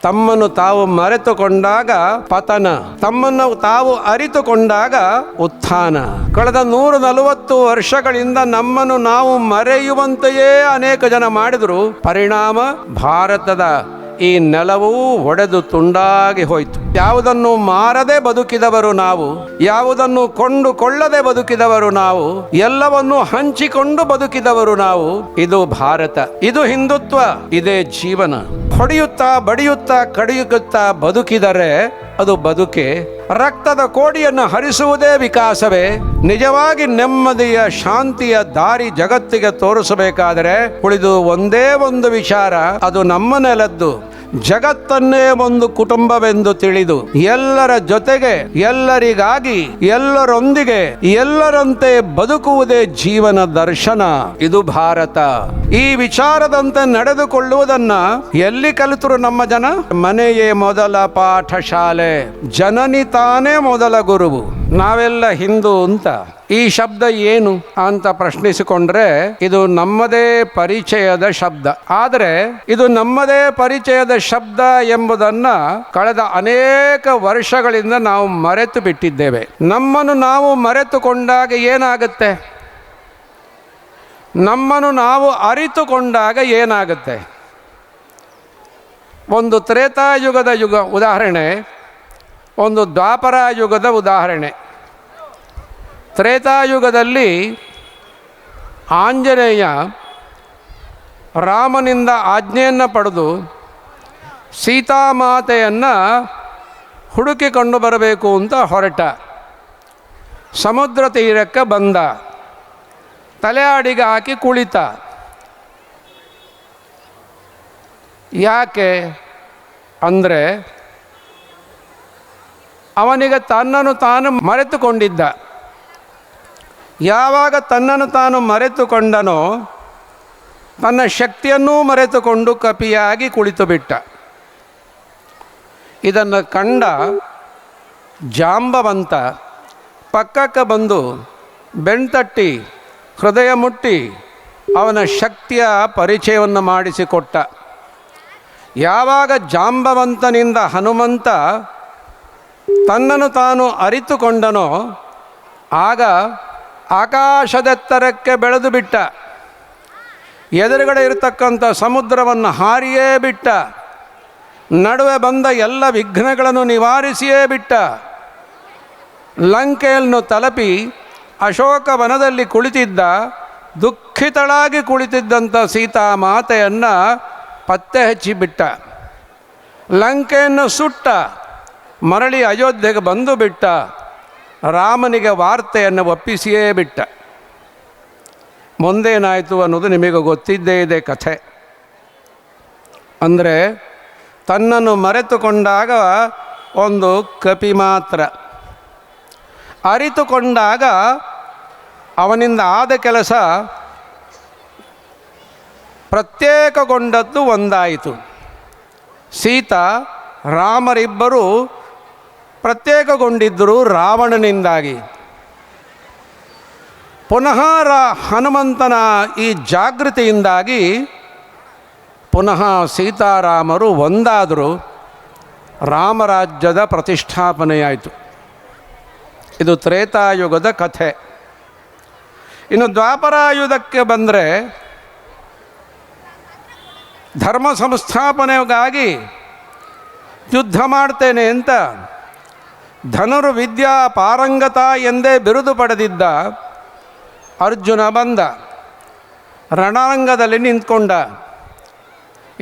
ತಮ್ಮನ್ನು ತಾವು ಮರೆತುಕೊಂಡಾಗ ಪತನ, ತಮ್ಮನ್ನು ತಾವು ಅರಿತುಕೊಂಡಾಗ ಉತ್ಥಾನ. ಕಳೆದ 140 ವರ್ಷಗಳಿಂದ ನಮ್ಮನ್ನು ನಾವು ಮರೆಯುವಂತೆಯೇ ಅನೇಕ ಜನ ಮಾಡಿದರು. ಪರಿಣಾಮ ಭಾರತದ ಈ ನೆಲವೂ ಒಡೆದು ತುಂಡಾಗಿ ಹೋಯಿತು. ಯಾವುದನ್ನು ಮಾರದೆ ಬದುಕಿದವರು ನಾವು, ಯಾವುದನ್ನು ಕೊಂಡುಕೊಳ್ಳದೆ ಬದುಕಿದವರು ನಾವು, ಎಲ್ಲವನ್ನೂ ಹಂಚಿಕೊಂಡು ಬದುಕಿದವರು ನಾವು. ಇದು ಭಾರತ, ಇದು ಹಿಂದುತ್ವ, ಇದೇ ಜೀವನ. ಹೊಡೆಯುತ್ತಾ ಬಡಿಯುತ್ತಾ ಕಡಿಯುತ್ತಾ ಬದುಕಿದರೆ ಅದು ಬದುಕೆ. ರಕ್ತದ ಕೋಡಿಯನ್ನು ಹರಿಸುವುದೇ ವಿಕಾಸವೇ. ನಿಜವಾಗಿ ನೆಮ್ಮದಿಯ ಶಾಂತಿಯ ದಾರಿ ಜಗತ್ತಿಗೆ ತೋರಿಸಬೇಕಾದರೆ ಉಳಿದು ಒಂದೇ ಒಂದು ವಿಚಾರ, ಅದು ನಮ್ಮ ನೆಲದ್ದು. ಜಗತ್ತನ್ನೇ ಒಂದು ಕುಟುಂಬವೆಂದು ತಿಳಿದು ಎಲ್ಲರ ಜೊತೆಗೆ, ಎಲ್ಲರಿಗಾಗಿ, ಎಲ್ಲರೊಂದಿಗೆ, ಎಲ್ಲರಂತೆ ಬದುಕುವುದೇ ಜೀವನ ದರ್ಶನ. ಇದು ಭಾರತ. ಈ ವಿಚಾರದಂತೆ ನಡೆದುಕೊಳ್ಳುವುದನ್ನ ಎಲ್ಲಿ ಕಲಿತರು ನಮ್ಮ ಜನ? ಮನೆಯೇ ಮೊದಲ ಪಾಠಶಾಲೆ, ಜನನಿ ತಾನೇ ಮೊದಲ ಗುರುವು. ನಾವೆಲ್ಲ ಹಿಂದೂ ಅಂತ ಈ ಶಬ್ದ ಏನು ಅಂತ ಪ್ರಶ್ನಿಸಿಕೊಂಡ್ರೆ ಇದು ನಮ್ಮದೇ ಪರಿಚಯದ ಶಬ್ದ. ಆದರೆ ಇದು ನಮ್ಮದೇ ಪರಿಚಯದ ಶಬ್ದ ಎಂಬುದನ್ನ ಕಳೆದ ಅನೇಕ ವರ್ಷಗಳಿಂದ ನಾವು ಮರೆತು ಬಿಟ್ಟಿದ್ದೇವೆ. ನಮ್ಮನ್ನು ನಾವು ಮರೆತುಕೊಂಡಾಗ ಏನಾಗುತ್ತೆ? ನಮ್ಮನ್ನು ನಾವು ಅರಿತುಕೊಂಡಾಗ ಏನಾಗುತ್ತೆ? ಒಂದು ತ್ರೇತಾಯುಗದ ಉದಾಹರಣೆ, ಒಂದು ದ್ವಾಪರ ಯುಗದ ಉದಾಹರಣೆ. ತ್ರೇತಾಯುಗದಲ್ಲಿ ಆಂಜನೇಯ ರಾಮನಿಂದ ಆಜ್ಞೆಯನ್ನು ಪಡೆದು ಸೀತಾಮಾತೆಯನ್ನು ಹುಡುಕಿಕೊಂಡು ಬರಬೇಕು ಅಂತ ಹೊರಟ. ಸಮುದ್ರ ತೀರಕ್ಕೆ ಬಂದ, ತಲೆ ಅಡಿಗೆ ಹಾಕಿ ಕುಳಿತ. ಯಾಕೆ ಅಂದರೆ ಅವನಿಗೆ ತನ್ನನ್ನು ತಾನು ಮರೆತುಕೊಂಡಿದ್ದ. ಯಾವಾಗ ತನ್ನನ್ನು ತಾನು ಮರೆತುಕೊಂಡನೋ ತನ್ನ ಶಕ್ತಿಯನ್ನೂ ಮರೆತುಕೊಂಡು ಕಪಿಯಾಗಿ ಕುಳಿತು ಬಿಟ್ಟ. ಇದನ್ನು ಕಂಡ ಜಾಂಬವಂತ ಪಕ್ಕಕ್ಕೆ ಬಂದು ಬೆಣ್ತಟ್ಟಿ ಹೃದಯ ಮುಟ್ಟಿ ಅವನ ಶಕ್ತಿಯ ಪರಿಚಯವನ್ನು ಮಾಡಿಸಿಕೊಟ್ಟ. ಯಾವಾಗ ಜಾಂಬವಂತನಿಂದ ಹನುಮಂತ ತನ್ನನ್ನು ತಾನು ಅರಿತುಕೊಂಡನೋ ಆಗ ಆಕಾಶದೆತ್ತರಕ್ಕೆ ಬೆಳೆದು ಬಿಟ್ಟ. ಎದುರುಗಡೆ ಇರತಕ್ಕಂಥ ಸಮುದ್ರವನ್ನು ಹಾರಿಯೇ ಬಿಟ್ಟ. ನಡುವೆ ಬಂದ ಎಲ್ಲ ವಿಘ್ನಗಳನ್ನು ನಿವಾರಿಸಿಯೇ ಬಿಟ್ಟ. ಲಂಕೆಯನ್ನು ತಲುಪಿ ಅಶೋಕವನದಲ್ಲಿ ಕುಳಿತಿದ್ದ ದುಃಖಿತಳಾಗಿ ಕುಳಿತಿದ್ದಂಥ ಸೀತಾಮಾತೆಯನ್ನು ಪತ್ತೆ ಹಚ್ಚಿಬಿಟ್ಟ. ಲಂಕೆಯನ್ನು ಸುಟ್ಟ. ಮರಳಿ ಅಯೋಧ್ಯೆಗೆ ಬಂದು ಬಿಟ್ಟ. ರಾಮನಿಗೆ ವಾರ್ತೆಯನ್ನು ಒಪ್ಪಿಸಿಯೇ ಬಿಟ್ಟ. ಮುಂದೇನಾಯಿತು ಅನ್ನೋದು ನಿಮಗೆ ಗೊತ್ತಿದ್ದೇ ಇದೆ ಕಥೆ. ಅಂದರೆ ತನ್ನನ್ನು ಮರೆತುಕೊಂಡಾಗ ಒಂದು ಕಪಿ ಮಾತ್ರ, ಅರಿತುಕೊಂಡಾಗ ಅವನಿಂದ ಆದ ಕೆಲಸ ಪ್ರತ್ಯೇಕಗೊಂಡದ್ದು ಒಂದಾಯಿತು. ಸೀತಾ ರಾಮರಿಬ್ಬರು ಪ್ರತ್ಯೇಕಗೊಂಡಿದ್ದರು ರಾವಣನಿಂದಾಗಿ. ಪುನಃ ಹನುಮಂತನ ಈ ಜಾಗೃತಿಯಿಂದಾಗಿ ಪುನಃ ಸೀತಾರಾಮರು ಒಂದಾದರು. ರಾಮರಾಜ್ಯದ ಪ್ರತಿಷ್ಠಾಪನೆಯಾಯಿತು. ಇದು ತ್ರೇತಾಯುಗದ ಕಥೆ. ಇನ್ನು ದ್ವಾಪರಾಯುಗಕ್ಕೆ ಬಂದರೆ ಧರ್ಮ ಸಂಸ್ಥಾಪನೆಗಾಗಿ ಯುದ್ಧ ಮಾಡ್ತೇನೆ ಅಂತ ಧನುರ್ವಿದ್ಯಾ ಪಾರಂಗತ ಎಂದೇ ಬಿರುದು ಪಡೆದಿದ್ದ ಅರ್ಜುನ ಬಂದ. ರಣರಂಗದಲ್ಲಿ ನಿಂತ್ಕೊಂಡ.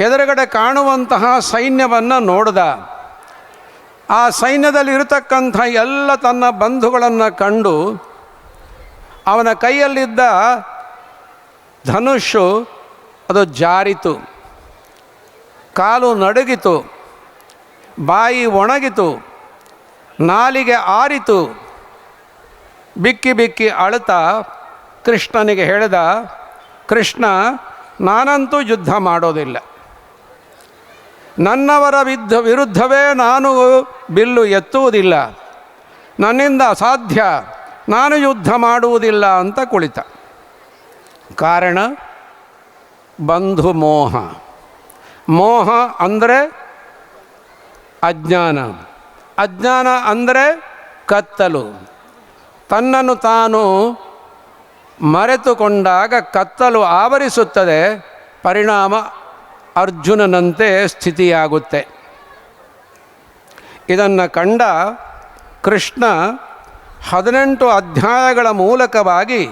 ಎದುರುಗಡೆ ಕಾಣುವಂತಹ ಸೈನ್ಯವನ್ನು ನೋಡಿದ. ಆ ಸೈನ್ಯದಲ್ಲಿ ಇರತಕ್ಕಂಥ ಎಲ್ಲ ತನ್ನ ಬಂಧುಗಳನ್ನು ಕಂಡು ಅವನ ಕೈಯಲ್ಲಿದ್ದ ಧನುಷು ಅದು ಜಾರಿತು. ಕಾಲು ನಡುಗಿತು, ಬಾಯಿ ಒಣಗಿತು, ನಾಲಿಗೆ ಆರಿತು. ಬಿಕ್ಕಿ ಬಿಕ್ಕಿ ಅಳುತ್ತಾ ಕೃಷ್ಣನಿಗೆ ಹೇಳಿದ, ಕೃಷ್ಣ, ನಾನಂತೂ ಯುದ್ಧ ಮಾಡೋದಿಲ್ಲ. ನನ್ನವರ ವಿರುದ್ಧವೇ ನಾನು ಬಿಲ್ಲು ಎತ್ತುವುದಿಲ್ಲ. ನನ್ನಿಂದ ಅಸಾಧ್ಯ, ನಾನು ಯುದ್ಧ ಮಾಡುವುದಿಲ್ಲ ಅಂತ ಕುಳಿತ. ಕಾರಣ ಬಂಧು ಮೋಹ. ಮೋಹ ಅಂದರೆ ಅಜ್ಞಾನ. ಅಜ್ಞಾನ ಅಂದರೆ ಕತ್ತಲು. ತನ್ನನ್ನು ತಾನು ಮರೆತುಕೊಂಡಾಗ ಕತ್ತಲು ಆವರಿಸುತ್ತದೆ, ಪರಿಣಾಮ ಅರ್ಜುನನಂತೆ ಸ್ಥಿತಿಯಾಗುತ್ತೆ. ಇದನ್ನು ಕಂಡ ಕೃಷ್ಣ 18 ಅಧ್ಯಾಯಗಳ ಮೂಲಕವಾಗಿ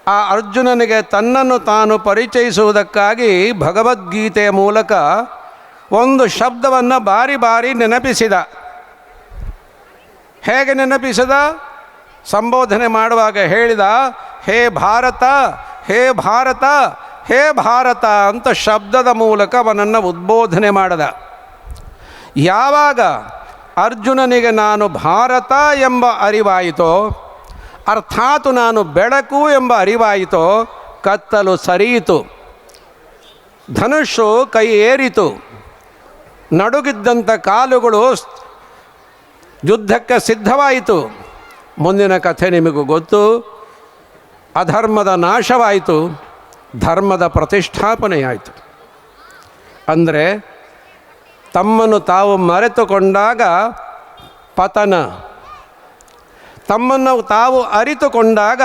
ಆ ಅರ್ಜುನನಿಗೆ ತನ್ನನ್ನು ತಾನು ಪರಿಚಯಿಸುವುದಕ್ಕಾಗಿ ಭಗವದ್ಗೀತೆಯ ಮೂಲಕ ಒಂದು ಶಬ್ದವನ್ನು ಬಾರಿ ಬಾರಿ ನೆನಪಿಸಿದ. ಹೇಗೆ ನೆನಪಿಸಿದ? ಸಂಬೋಧನೆ ಮಾಡುವಾಗ ಹೇಳಿದ, ಹೇ ಭಾರತ, ಹೇ ಭಾರತ, ಹೇ ಭಾರತ ಅಂತ ಶಬ್ದದ ಮೂಲಕ ಅವನನ್ನು ಉದ್ಬೋಧನೆ ಮಾಡಿದ. ಯಾವಾಗ ಅರ್ಜುನನಿಗೆ ನಾನು ಭಾರತ ಎಂಬ ಅರಿವಾಯಿತೋ, ಅರ್ಥಾತ್ ನಾನು ಬೆಳಕು ಎಂಬ ಅರಿವಾಯಿತೋ, ಕತ್ತಲು ಸರಿಯಿತು, ಧನುಷು ಕೈ ಏರಿತು, ನಡುಗಿದ್ದಂಥ ಕಾಲುಗಳು ಯುದ್ಧಕ್ಕೆ ಸಿದ್ಧವಾಯಿತು. ಮುಂದಿನ ಕಥೆ ನಿಮಗೂ ಗೊತ್ತು. ಅಧರ್ಮದ ನಾಶವಾಯಿತು, ಧರ್ಮದ ಪ್ರತಿಷ್ಠಾಪನೆಯಾಯಿತು. ಅಂದರೆ ತಮ್ಮನ್ನು ತಾವು ಮರೆತುಕೊಂಡಾಗ ಪತನ, ತಮ್ಮನ್ನು ತಾವು ಅರಿತುಕೊಂಡಾಗ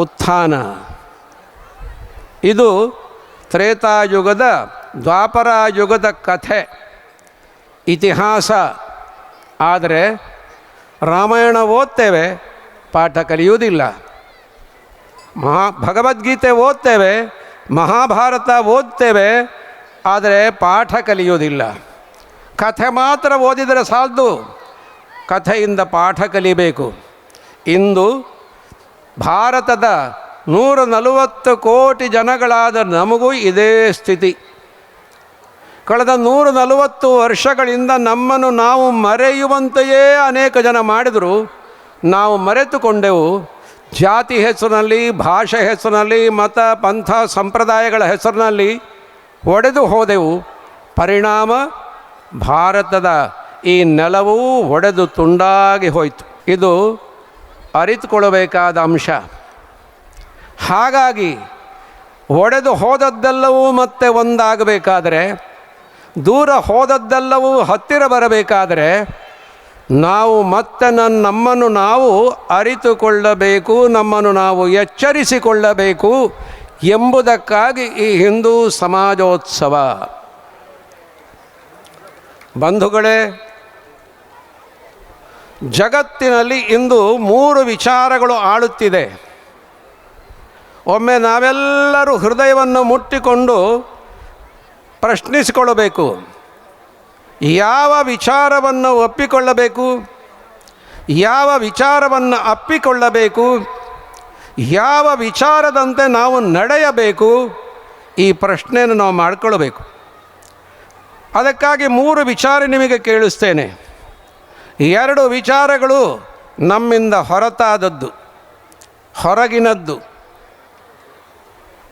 ಉತ್ಥಾನ. ಇದು ತ್ರೇತಾಯುಗದ ದ್ವಾಪರಾಯುಗದ ಕಥೆ, ಇತಿಹಾಸ. ಆದರೆ ರಾಮಾಯಣ ಓದ್ತೇವೆ, ಪಾಠ ಕಲಿಯುವುದಿಲ್ಲ. ಭಗವದ್ಗೀತೆ ಓದ್ತೇವೆ, ಮಹಾಭಾರತ ಓದ್ತೇವೆ, ಆದರೆ ಪಾಠ ಕಲಿಯುವುದಿಲ್ಲ. ಕಥೆ ಮಾತ್ರ ಓದಿದರೆ ಸಾಲದು, ಕಥೆಯಿಂದ ಪಾಠ ಕಲಿಬೇಕು. ಇಂದು ಭಾರತದ 140 ಕೋಟಿ ಜನಗಳಾದ ನಮಗೂ ಇದೇ ಸ್ಥಿತಿ. ಕಳೆದ 140 ವರ್ಷಗಳಿಂದ ನಮ್ಮನ್ನು ನಾವು ಮರೆಯುವಂತೆಯೇ ಅನೇಕ ಜನ ಮಾಡಿದರು. ನಾವು ಮರೆತುಕೊಂಡೆವು. ಜಾತಿ ಹೆಸರಿನಲ್ಲಿ, ಭಾಷೆ ಹೆಸರಿನಲ್ಲಿ, ಮತ ಪಂಥ ಸಂಪ್ರದಾಯಗಳ ಹೆಸರಿನಲ್ಲಿ ಒಡೆದು ಹೋದೆವು. ಪರಿಣಾಮ ಭಾರತದ ಈ ನೆಲವೂ ಒಡೆದು ತುಂಡಾಗಿ ಹೋಯಿತು. ಇದು ಅರಿತುಕೊಳ್ಳಬೇಕಾದ ಅಂಶ. ಹಾಗಾಗಿ ಒಡೆದು ಹೋದದ್ದೆಲ್ಲವೂ ಮತ್ತೆ ಒಂದಾಗಬೇಕಾದರೆ, ದೂರ ಹೋದದ್ದೆಲ್ಲವೂ ಹತ್ತಿರ ಬರಬೇಕಾದರೆ, ನಾವು ಮತ್ತೆ ನಮ್ಮನ್ನು ನಾವು ಅರಿತುಕೊಳ್ಳಬೇಕು, ನಮ್ಮನ್ನು ನಾವು ಎಚ್ಚರಿಸಿಕೊಳ್ಳಬೇಕು ಎಂಬುದಕ್ಕಾಗಿ ಈ ಹಿಂದೂ ಸಮಾಜೋತ್ಸವ. ಬಂಧುಗಳೇ, ಜಗತ್ತಿನಲ್ಲಿ ಇಂದು 3 ವಿಚಾರಗಳು ಆಳುತ್ತಿದೆ. ಒಮ್ಮೆ ನಾವೆಲ್ಲರೂ ಹೃದಯವನ್ನು ಮುಟ್ಟಿಕೊಂಡು ಪ್ರಶ್ನಿಸಿಕೊಳ್ಳಬೇಕು. ಯಾವ ವಿಚಾರವನ್ನು ಒಪ್ಪಿಕೊಳ್ಳಬೇಕು, ಯಾವ ವಿಚಾರವನ್ನು ಅಪ್ಪಿಕೊಳ್ಳಬೇಕು, ಯಾವ ವಿಚಾರದಂತೆ ನಾವು ನಡೆಯಬೇಕು, ಈ ಪ್ರಶ್ನೆಯನ್ನು ನಾವು ಮಾಡಿಕೊಳ್ಳಬೇಕು. ಅದಕ್ಕಾಗಿ 3 ವಿಚಾರ ನಿಮಗೆ ಕೇಳಿಸ್ತೇನೆ. 2 ವಿಚಾರಗಳು ನಮ್ಮಿಂದ ಹೊರತಾದದ್ದು, ಹೊರಗಿನದ್ದು.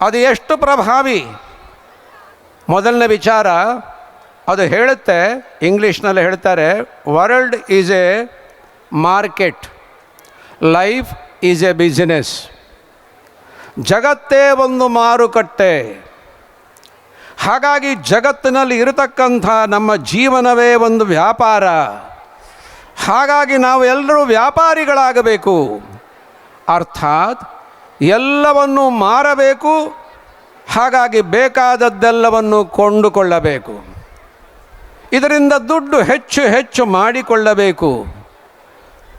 ಅದು ಎಷ್ಟು ಪ್ರಭಾವಿ? ಮೊದಲನೇ ವಿಚಾರ ಅದು ಹೇಳುತ್ತೆ, ಇಂಗ್ಲೀಷ್ನಲ್ಲಿ ಹೇಳ್ತಾರೆ, world is A market, life is A business. ಜಗತ್ತೇ ಒಂದು ಮಾರುಕಟ್ಟೆ. ಹಾಗಾಗಿ ಜಗತ್ತಿನಲ್ಲಿ ಇರತಕ್ಕಂಥ ನಮ್ಮ ಜೀವನವೇ ಒಂದು ವ್ಯಾಪಾರ. ಹಾಗಾಗಿ ನಾವು ಎಲ್ಲರೂ ವ್ಯಾಪಾರಿಗಳಾಗಬೇಕು. ಅರ್ಥಾತ್ ಎಲ್ಲವನ್ನೂ ಮಾರಬೇಕು, ಹಾಗಾಗಿ ಬೇಕಾದದ್ದೆಲ್ಲವನ್ನು ಕೊಂಡುಕೊಳ್ಳಬೇಕು. ಇದರಿಂದ ದುಡ್ಡು ಹೆಚ್ಚು ಹೆಚ್ಚು ಮಾಡಿಕೊಳ್ಳಬೇಕು.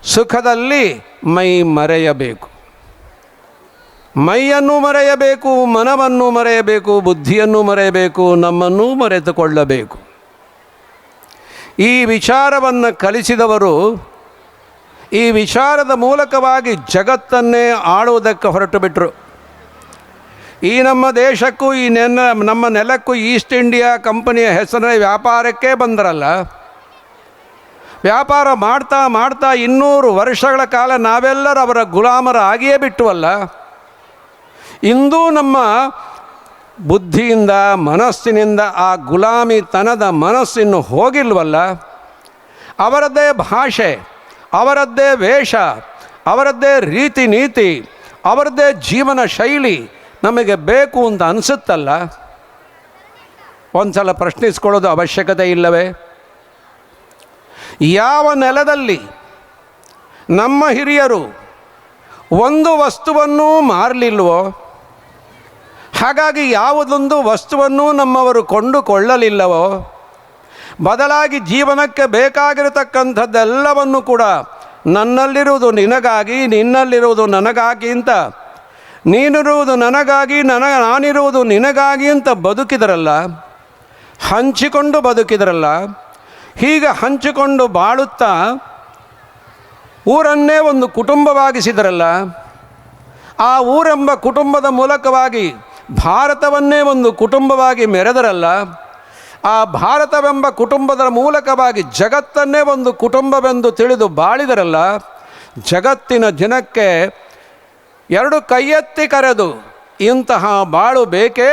ಸುಖದಲ್ಲಿ ಮೈ ಮರೆಯಬೇಕು. ಮೈಯನ್ನು ಮರೆಯಬೇಕು, ಮನವನ್ನು ಮರೆಯಬೇಕು, ಬುದ್ಧಿಯನ್ನು ಮರೆಯಬೇಕು, ನಮ್ಮನ್ನು ಮರೆತುಕೊಳ್ಳಬೇಕು. ಈ ವಿಚಾರವನ್ನು ಕಲಿಸಿದವರು ಈ ವಿಚಾರದ ಮೂಲಕವಾಗಿ ಜಗತ್ತನ್ನೇ ಆಳುವುದಕ್ಕೆ ಹೊರಟು ಬಿಟ್ಟರು. ಈ ನಮ್ಮ ದೇಶಕ್ಕೂ ಈ ನಮ್ಮ ನೆಲಕ್ಕೂ ಈಸ್ಟ್ ಇಂಡಿಯಾ ಕಂಪನಿಯ ಹೆಸರಿನ ವ್ಯಾಪಾರಕ್ಕೆ ಬಂದರಲ್ಲ. ವ್ಯಾಪಾರ ಮಾಡ್ತಾ ಮಾಡ್ತಾ 200 ವರ್ಷಗಳ ಕಾಲ ನಾವೆಲ್ಲರೂ ಅವರ ಗುಲಾಮರಾಗಿಯೇ ಬಿಟ್ಟುವಲ್ಲ. ಇಂದೂ ನಮ್ಮ ಬುದ್ಧಿಯಿಂದ, ಮನಸ್ಸಿನಿಂದ ಆ ಗುಲಾಮಿತನದ ಮನಸ್ಸಿನ್ನು ಹೋಗಿಲ್ವಲ್ಲ. ಅವರದ್ದೇ ಭಾಷೆ, ಅವರದ್ದೇ ವೇಷ, ಅವರದ್ದೇ ರೀತಿ ನೀತಿ, ಅವರದ್ದೇ ಜೀವನ ಶೈಲಿ ನಮಗೆ ಬೇಕು ಅಂತ ಅನಿಸುತ್ತಲ್ಲ. ಒಂದು ಸಲ ಪ್ರಶ್ನಿಸ್ಕೊಳ್ಳೋದು ಅವಶ್ಯಕತೆ ಇಲ್ಲವೇ? ಯಾವ ನೆಲದಲ್ಲಿ ನಮ್ಮ ಹಿರಿಯರು ಒಂದು ವಸ್ತುವನ್ನೂ ಮಾರಲಿಲ್ವೋ, ಹಾಗಾಗಿ ಯಾವುದೊಂದು ವಸ್ತುವನ್ನೂ ನಮ್ಮವರು ಕೊಂಡುಕೊಳ್ಳಲಿಲ್ಲವೋ, ಬದಲಾಗಿ ಜೀವನಕ್ಕೆ ಬೇಕಾಗಿರತಕ್ಕಂಥದ್ದೆಲ್ಲವನ್ನು ಕೂಡ ನನ್ನಲ್ಲಿರುವುದು ನಿನಗಾಗಿ, ನಿನ್ನಲ್ಲಿರುವುದು ನನಗಾಗಿ ಅಂತ, ನೀನಿರುವುದು ನನಗಾಗಿ, ನಾನಿರುವುದು ನಿನಗಾಗಿ ಅಂತ ಬದುಕಿದರಲ್ಲ, ಹಂಚಿಕೊಂಡು ಬದುಕಿದರಲ್ಲ. ಹೀಗೆ ಹಂಚಿಕೊಂಡು ಬಾಳುತ್ತಾ ಊರನ್ನೇ ಒಂದು ಕುಟುಂಬವಾಗಿಸಿದರಲ್ಲ, ಆ ಊರೆಂಬ ಕುಟುಂಬದ ಮೂಲಕವಾಗಿ ಭಾರತವನ್ನೇ ಒಂದು ಕುಟುಂಬವಾಗಿ ಮೆರೆದರಲ್ಲ, ಆ ಭಾರತವೆಂಬ ಕುಟುಂಬದ ಮೂಲಕವಾಗಿ ಜಗತ್ತನ್ನೇ ಒಂದು ಕುಟುಂಬವೆಂದು ತಿಳಿದು ಬಾಳಿದರಲ್ಲ. ಜಗತ್ತಿನ ಜನಕ್ಕೆ ಎರಡು ಕೈಯೆತ್ತಿ ಕರೆದು ಇಂತಹ ಬಾಳು ಬೇಕೇ,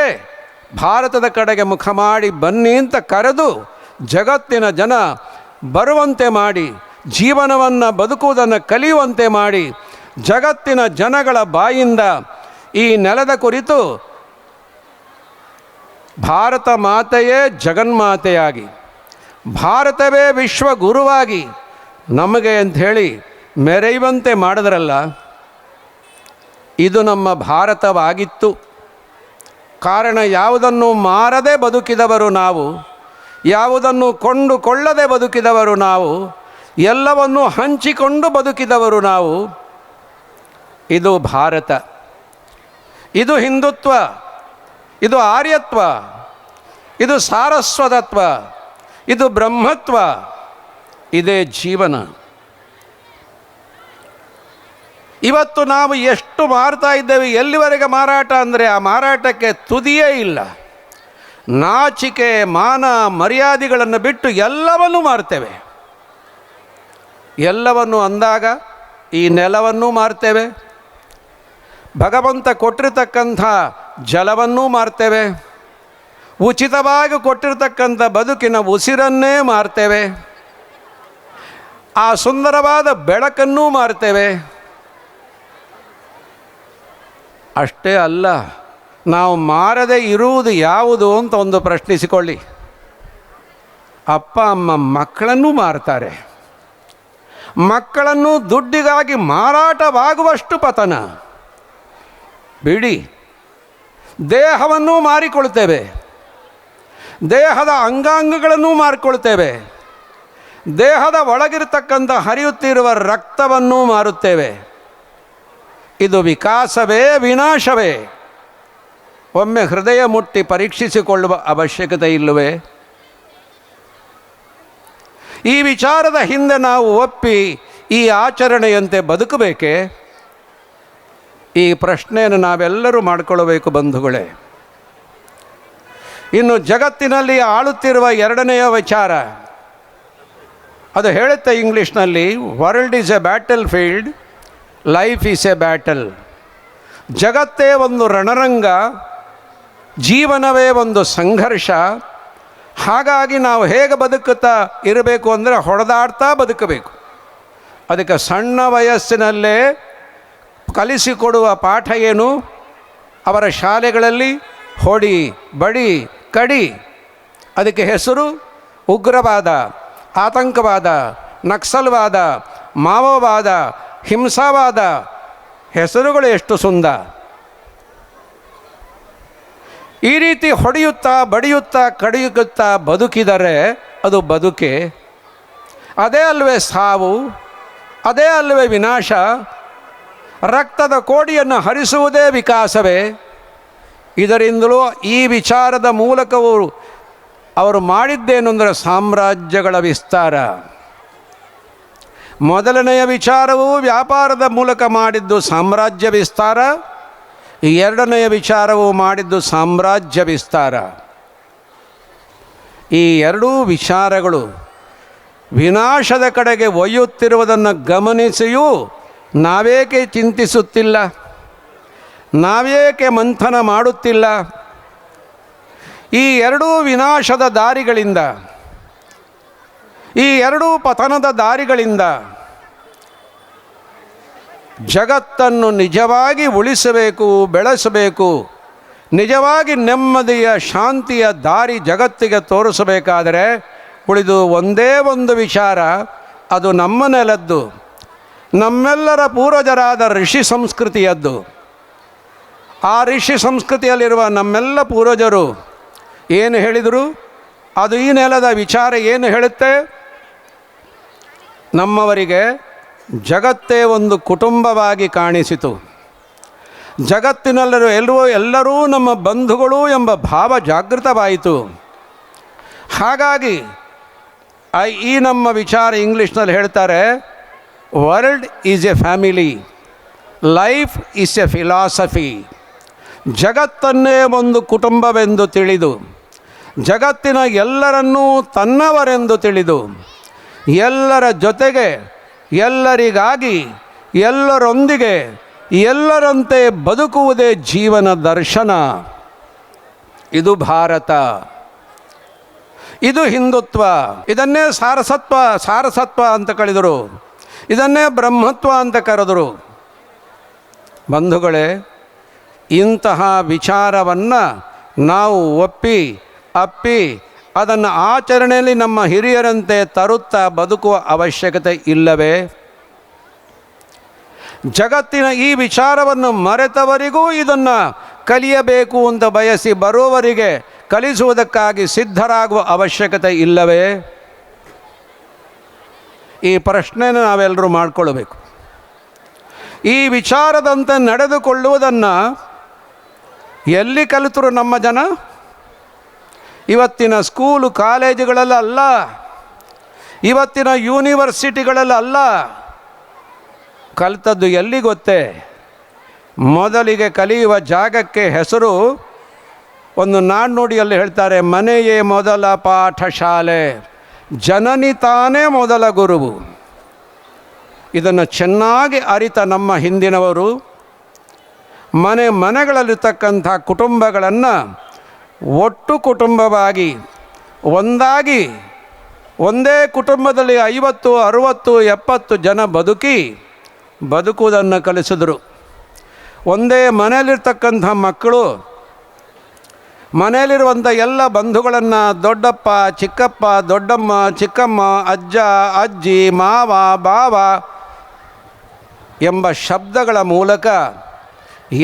ಭಾರತದ ಕಡೆಗೆ ಮುಖ ಮಾಡಿ ಬನ್ನಿ ಅಂತ ಕರೆದು ಜಗತ್ತಿನ ಜನ ಬರುವಂತೆ ಮಾಡಿ, ಜೀವನವನ್ನು ಬದುಕುವುದನ್ನು ಕಲಿಯುವಂತೆ ಮಾಡಿ, ಜಗತ್ತಿನ ಜನಗಳ ಬಾಯಿಂದ ಈ ನೆಲದ ಕುರಿತು ಭಾರತ ಮಾತೆಯೇ ಜಗನ್ಮಾತೆಯಾಗಿ, ಭಾರತವೇ ವಿಶ್ವಗುರುವಾಗಿ ನಮಗೆ ಅಂಥೇಳಿ ಮೆರೆಯುವಂತೆ ಮಾಡಿದ್ರಲ್ಲ, ಇದು ನಮ್ಮ ಭಾರತವಾಗಿತ್ತು. ಕಾರಣ ಯಾವುದನ್ನು ಮಾರದೆ ಬದುಕಿದವರು ನಾವು, ಯಾವುದನ್ನು ಕೊಂಡುಕೊಳ್ಳದೆ ಬದುಕಿದವರು ನಾವು, ಎಲ್ಲವನ್ನೂ ಹಂಚಿಕೊಂಡು ಬದುಕಿದವರು ನಾವು. ಇದು ಭಾರತ, ಇದು ಹಿಂದುತ್ವ, ಇದು ಆರ್ಯತ್ವ, ಇದು ಸಾರಸ್ವತತ್ವ, ಇದು ಬ್ರಹ್ಮತ್ವ, ಇದೇ ಜೀವನ. ಇವತ್ತು ನಾವು ಎಷ್ಟು ಮಾರ್ತಾ ಇದ್ದೇವೆ, ಎಲ್ಲಿವರೆಗೆ ಮಾರಾಟ ಅಂದರೆ ಆ ಮಾರಾಟಕ್ಕೆ ತುದಿಯೇ ಇಲ್ಲ. ನಾಚಿಕೆ ಮಾನ ಮರ್ಯಾದೆಗಳನ್ನು ಬಿಟ್ಟು ಎಲ್ಲವನ್ನೂ ಮಾರ್ತೇವೆ. ಎಲ್ಲವನ್ನು ಅಂದಾಗ ಈ ನೆಲವನ್ನೂ ಮಾರ್ತೇವೆ, ಭಗವಂತ ಕೊಟ್ಟಿರತಕ್ಕಂಥ ಜಲವನ್ನೂ ಮಾರ್ತೇವೆ, ಉಚಿತವಾಗಿ ಕೊಟ್ಟಿರತಕ್ಕಂಥ ಬದುಕಿನ ಉಸಿರನ್ನೇ ಮಾರ್ತೇವೆ, ಆ ಸುಂದರವಾದ ಬೆಳಕನ್ನೂ ಮಾರ್ತೇವೆ. ಅಷ್ಟೇ ಅಲ್ಲ, ನಾವು ಮಾರದೆ ಇರುವುದು ಯಾವುದು ಅಂತ ಒಂದು ಪ್ರಶ್ನಿಸಿಕೊಳ್ಳಿ. ಅಪ್ಪ ಅಮ್ಮ ಮಕ್ಕಳನ್ನೂ ಮಾರ್ತಾರೆ, ಮಕ್ಕಳನ್ನು ದುಡ್ಡಿಗಾಗಿ ಮಾರಾಟವಾಗುವಷ್ಟು ಪತನ. ಬಿಡಿ, ದೇಹವನ್ನೂ ಮಾರಿಕೊಳ್ತೇವೆ, ದೇಹದ ಅಂಗಾಂಗಗಳನ್ನೂ ಮಾರಿಕೊಳ್ತೇವೆ, ದೇಹದ ಒಳಗಿರತಕ್ಕಂಥ ಹರಿಯುತ್ತಿರುವ ರಕ್ತವನ್ನೂ ಮಾರುತ್ತೇವೆ. ಇದು ವಿಕಾಸವೇ ವಿನಾಶವೇ? ಒಮ್ಮೆ ಹೃದಯ ಮುಟ್ಟಿ ಪರೀಕ್ಷಿಸಿಕೊಳ್ಳುವ ಅವಶ್ಯಕತೆ ಇಲ್ಲವೇ? ಈ ವಿಚಾರದ ಹಿಂದೆ ನಾವು ಒಪ್ಪಿ ಈ ಆಚರಣೆಯಂತೆ ಬದುಕಬೇಕೇ? ಈ ಪ್ರಶ್ನೆಯನ್ನು ನಾವೆಲ್ಲರೂ ಮಾಡಿಕೊಳ್ಳಬೇಕು ಬಂಧುಗಳೇ. ಇನ್ನು ಜಗತ್ತಿನಲ್ಲಿ ಆಳುತ್ತಿರುವ ಎರಡನೆಯ ವಿಚಾರ, ಅದು ಹೇಳುತ್ತೆ ಇಂಗ್ಲೀಷ್ನಲ್ಲಿ, world is A battle field, life is A battle. ಜಗತ್ತೇ ಒಂದು ರಣರಂಗ, ಜೀವನವೇ ಒಂದು ಸಂಘರ್ಷ. ಹಾಗಾಗಿ ನಾವು ಹೇಗೆ ಬದುಕುತ್ತಾ ಇರಬೇಕು ಅಂದರೆ ಹೊಡೆದಾಡ್ತಾ ಬದುಕಬೇಕು. ಅದಕ್ಕೆ ಸಣ್ಣ ವಯಸ್ಸಿನಲ್ಲೇ ಕಲಿಸಿಕೊಡುವ ಪಾಠ ಏನು? ಅವರ ಶಾಲೆಗಳಲ್ಲಿ ಹೊಡಿ ಬಡಿ ಕಡಿ, ಅದಕ್ಕೆ ಹೆಸರು ಉಗ್ರವಾದ, ಆತಂಕವಾದ, ನಕ್ಸಲ್ವಾದ, ಮಾವೋವಾದ, ಹಿಂಸಾವಾದ. ಹೆಸರುಗಳು ಎಷ್ಟು ಸುಂದರ. ಈ ರೀತಿ ಹೊಡೆಯುತ್ತಾ ಬಡಿಯುತ್ತಾ ಕಡಿಯುತ್ತಾ ಬದುಕಿದರೆ ಅದು ಬದುಕೆ? ಅದೇ ಅಲ್ವೇ ಸಾವು? ಅದೇ ಅಲ್ವೇ ವಿನಾಶ? ರಕ್ತದ ಕೋಡಿಯನ್ನು ಹರಿಸುವುದೇ ವಿಕಾಸವೇ? ಇದರಿಂದಲೂ ಈ ವಿಚಾರದ ಮೂಲಕವೂ ಅವರು ಮಾಡಿದ್ದೇನು ಅಂದರೆ ಸಾಮ್ರಾಜ್ಯಗಳ ವಿಸ್ತಾರ. ಮೊದಲನೆಯ ವಿಚಾರವು ವ್ಯಾಪಾರದ ಮೂಲಕ ಮಾಡಿದ್ದು ಸಾಮ್ರಾಜ್ಯ ವಿಸ್ತಾರ, ಎರಡನೆಯ ವಿಚಾರವು ಮಾಡಿದ್ದು ಸಾಮ್ರಾಜ್ಯ ವಿಸ್ತಾರ. ಈ ಎರಡೂ ವಿಚಾರಗಳು ವಿನಾಶದ ಕಡೆಗೆ ಒಯ್ಯುತ್ತಿರುವುದನ್ನು ಗಮನಿಸಿಯೂ ನಾವೇಕೆ ಚಿಂತಿಸುತ್ತಿಲ್ಲ? ನಾವೇಕೆ ಮಂಥನ ಮಾಡುತ್ತಿಲ್ಲ? ಈ ಎರಡೂ ವಿನಾಶದ ದಾರಿಗಳಿಂದ, ಈ ಎರಡೂ ಪತನದ ದಾರಿಗಳಿಂದ ಜಗತ್ತನ್ನು ನಿಜವಾಗಿ ಉಳಿಸಬೇಕು, ಬೆಳೆಸಬೇಕು, ನಿಜವಾಗಿ ನೆಮ್ಮದಿಯ ಶಾಂತಿಯ ದಾರಿ ಜಗತ್ತಿಗೆ ತೋರಿಸಬೇಕಾದರೆ ಉಳಿದು ಒಂದೇ ಒಂದು ವಿಚಾರ, ಅದು ನಮ್ಮ ನೆಲದ್ದು, ನಮ್ಮೆಲ್ಲರ ಪೂರ್ವಜರಾದ ಋಷಿ ಸಂಸ್ಕೃತಿಯದ್ದು. ಆ ಋಷಿ ಸಂಸ್ಕೃತಿಯಲ್ಲಿರುವ ನಮ್ಮೆಲ್ಲ ಪೂರ್ವಜರು ಏನು ಹೇಳಿದರು, ಅದು ಈ ನೆಲದ ವಿಚಾರ ಏನು ಹೇಳುತ್ತೆ? ನಮ್ಮವರಿಗೆ ಜಗತ್ತೇ ಒಂದು ಕುಟುಂಬವಾಗಿ ಕಾಣಿಸಿತು. ಎಲ್ಲರೂ ನಮ್ಮ ಬಂಧುಗಳು ಎಂಬ ಭಾವ ಜಾಗೃತವಾಯಿತು. ಹಾಗಾಗಿ ಈ ನಮ್ಮ ವಿಚಾರ ಇಂಗ್ಲೀಷ್ನಲ್ಲಿ ಹೇಳ್ತಾರೆ, world is A family, life is A philosophy. ಜಗತ್ತನ್ನೇ ಒಂದು ಕುಟುಂಬವೆಂದು ತಿಳಿದು, ಜಗತ್ತಿನ ಎಲ್ಲರನ್ನೂ ತನ್ನವರೆಂದು ತಿಳಿದು, ಎಲ್ಲರ ಜೊತೆಗೆ, ಎಲ್ಲರಿಗಾಗಿ, ಎಲ್ಲರೊಂದಿಗೆ, ಎಲ್ಲರಂತೆ ಬದುಕುವುದೇ ಜೀವನ ದರ್ಶನ. ಇದು ಭಾರತ, ಇದು ಹಿಂದುತ್ವ. ಇದನ್ನೇ ಸಾರಸತ್ವ ಅಂತ ಕರೆದರು, ಇದನ್ನೇ ಬ್ರಹ್ಮತ್ವ ಅಂತ ಕರೆದರು. ಬಂಧುಗಳೇ, ಇಂತಹ ವಿಚಾರವನ್ನು ನಾವು ಅಪ್ಪಿ ಅದನ್ನು ಆಚರಣೆಯಲ್ಲಿ ನಮ್ಮ ಹಿರಿಯರಂತೆ ತರುತ್ತಾ ಬದುಕುವ ಅವಶ್ಯಕತೆ ಇಲ್ಲವೇ? ಜಗತ್ತಿನ ಈ ವಿಚಾರವನ್ನು ಮರೆತವರಿಗೂ ಇದನ್ನು ಕಲಿಯಬೇಕು ಅಂತ ಬಯಸಿ ಬರುವವರಿಗೆ ಕಲಿಸುವುದಕ್ಕಾಗಿ ಸಿದ್ಧರಾಗುವ ಅವಶ್ಯಕತೆ ಇಲ್ಲವೇ? ಈ ಪ್ರಶ್ನೆನ ನಾವೆಲ್ಲರೂ ಮಾಡಿಕೊಳ್ಳಬೇಕು. ಈ ವಿಚಾರದಂತೆ ನಡೆದುಕೊಳ್ಳುವುದನ್ನು ಎಲ್ಲಿ ಕಲಿತರು ನಮ್ಮ ಜನ? ಇವತ್ತಿನ ಸ್ಕೂಲು ಕಾಲೇಜುಗಳಲ್ಲ, ಇವತ್ತಿನ ಯೂನಿವರ್ಸಿಟಿಗಳಲ್ಲ. ಕಲಿತದ್ದು ಎಲ್ಲಿ ಗೊತ್ತೇ? ಮೊದಲಿಗೆ ಕಲಿಯುವ ಜಾಗಕ್ಕೆ ಹೆಸರು ಒಂದು ನಾಣ್ಣುಡಿಯಲ್ಲಿ ಹೇಳ್ತಾರೆ, ಮನೆಯೇ ಮೊದಲ ಪಾಠಶಾಲೆ, ಜನನಿ ತಾನೇ ಮೊದಲ ಗುರುವು. ಇದನ್ನು ಚೆನ್ನಾಗಿ ಅರಿತ ನಮ್ಮ ಹಿಂದಿನವರು ಮನೆಗಳಲ್ಲಿರ್ತಕ್ಕಂಥ ಕುಟುಂಬಗಳನ್ನು ಒಟ್ಟು ಕುಟುಂಬವಾಗಿ ಒಂದಾಗಿ, ಒಂದೇ ಕುಟುಂಬದಲ್ಲಿ 50, 60, 70 ಜನ ಬದುಕುವುದನ್ನು ಕಲಿಸಿದರು. ಒಂದೇ ಮನೆಯಲ್ಲಿರ್ತಕ್ಕಂಥ ಮಕ್ಕಳು ಮನೆಯಲ್ಲಿರುವಂಥ ಎಲ್ಲ ಬಂಧುಗಳನ್ನು ದೊಡ್ಡಪ್ಪ, ಚಿಕ್ಕಪ್ಪ, ದೊಡ್ಡಮ್ಮ, ಚಿಕ್ಕಮ್ಮ, ಅಜ್ಜ, ಅಜ್ಜಿ, ಮಾವ, ಬಾವ ಎಂಬ ಶಬ್ದಗಳ ಮೂಲಕ